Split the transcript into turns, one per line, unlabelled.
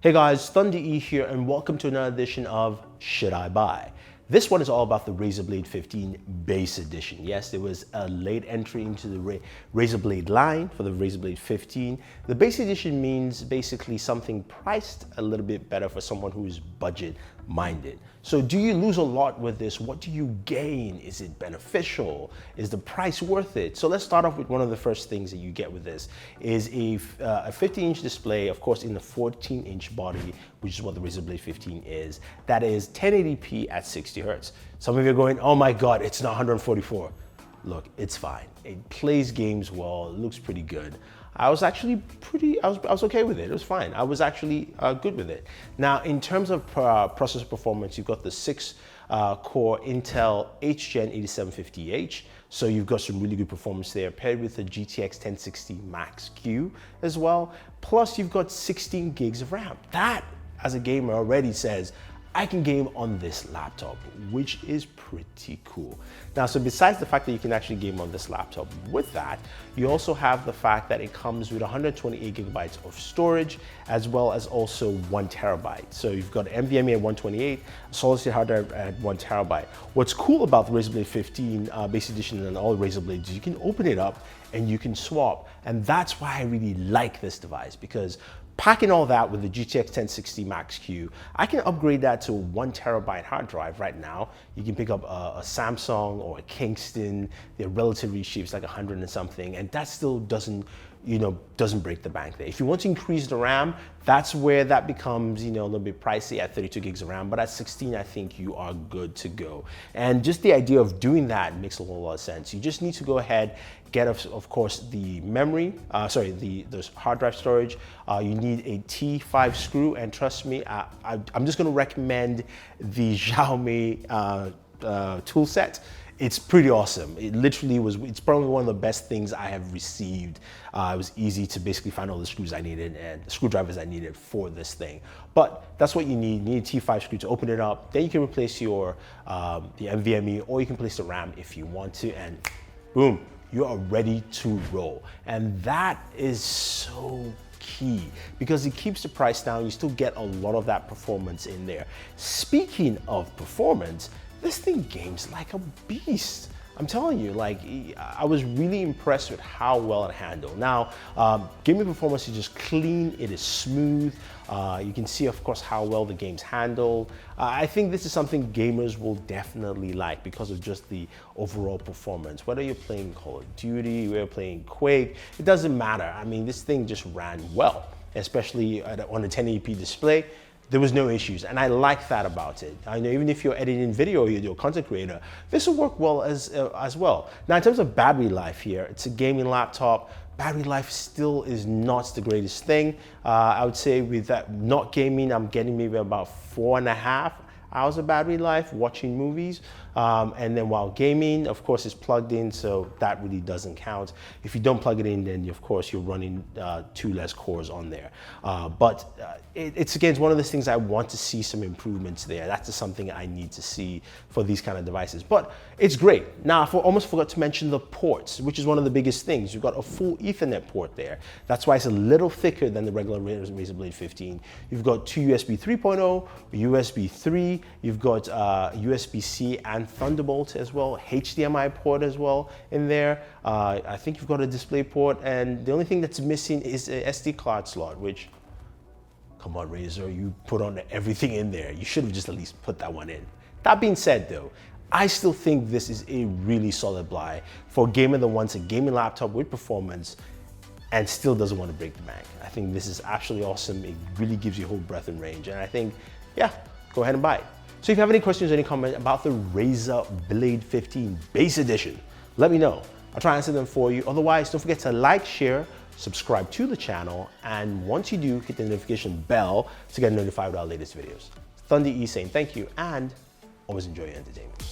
Hey guys, Thunder E here and welcome to another edition of Should I Buy? This one is all about the Razer Blade 15 base edition. Yes, there was a late entry into the Razer Blade line for the Razer Blade 15. The base edition means basically something priced a little bit better for someone who is budget minded. So do you lose a lot with this? What do you gain? Is it beneficial? Is the price worth it? So let's start off with one of the first things that you get with this is a 15-inch display, of course in the 14-inch body, which is what the Razer Blade 15 is. That is 1080p at 60 Hertz. Some of you are going, oh my God, it's not 144. Look, it's fine. It plays games well, it looks pretty good. I was actually I was okay with it. It was fine. I was actually good with it. Now, in terms of processor performance, you've got the 6-core Intel HGen 8750H. So you've got some really good performance there, paired with the GTX 1060 Max-Q as well. Plus, you've got 16 gigs of RAM. That, as a gamer, already says, I can game on this laptop, which is pretty cool. Now, so besides the fact that you can actually game on this laptop with that, you also have the fact that it comes with 128 gigabytes of storage, as well as also 1 terabyte. So you've got NVMe at 128, solid state hard drive at 1 terabyte. What's cool about the Razer Blade 15 base edition and all Razer Blades is you can open it up and you can swap. And that's why I really like this device, because packing all that with the GTX 1060 Max-Q, I can upgrade that to a 1 terabyte hard drive right now. You can pick up a Samsung or a Kingston. They're relatively cheap, it's like 100 and something, and that still doesn't break the bank there. If you want to increase the RAM, that's where that becomes, a little bit pricey at 32 gigs of RAM, but at 16, I think you are good to go. And just the idea of doing that makes a whole lot of sense. You just need to go ahead, get, of course, the memory, the hard drive storage. You need a T5 screw, and trust me, I'm just gonna recommend the Xiaomi tool set. It's pretty awesome. It's probably one of the best things I have received. It was easy to basically find all the screws I needed and the screwdrivers I needed for this thing. But that's what you need. You need a T5 screw to open it up. Then you can replace your the NVMe, or you can place the RAM if you want to, and boom, you are ready to roll. And that is so key because it keeps the price down. You still get a lot of that performance in there. Speaking of performance, this thing games like a beast. I'm telling you, like, I was really impressed with how well it handled. Now, gaming performance is just clean, it is smooth. You can see, of course, how well the games handle. I think this is something gamers will definitely like because of just the overall performance. Whether you're playing Call of Duty, whether you're playing Quake, it doesn't matter. I mean, this thing just ran well, especially on a 1080p display. There was no issues, and I like that about it. I know even if you're editing video or you're a content creator, this will work well as well. Now, in terms of battery life here, it's a gaming laptop. Battery life still is not the greatest thing. I would say with that, not gaming, I'm getting maybe about 4.5 hours of battery life watching movies. And then while gaming, of course, it's plugged in, so that really doesn't count. If you don't plug it in, then of course you're running 2 less cores on there. It's again, it's one of those things I want to see some improvements there. That's just something I need to see for these kind of devices. But it's great. Now, I almost forgot to mention the ports, which is one of the biggest things. You've got a full Ethernet port there. That's why it's a little thicker than the regular Razer Blade 15. You've got 2 USB 3.0, USB 3. You've got USB-C and Thunderbolt as well, HDMI port as well in there. I think you've got a display port, and the only thing that's missing is a SD card slot, which, come on Razer, you put on everything in there. You should have just at least put that one in. That being said though, I still think this is a really solid buy for a gamer that wants a gaming laptop with performance and still doesn't want to break the bank. I think this is absolutely awesome. It really gives you a whole breadth and range, and I think, yeah, go ahead and buy it. So if you have any questions or any comment about the Razer Blade 15 base edition, let me know. I'll try and answer them for you. Otherwise, don't forget to like, share, subscribe to the channel, and once you do, hit the notification bell to get notified of our latest videos. Thunder E saying thank you, and always enjoy your entertainment.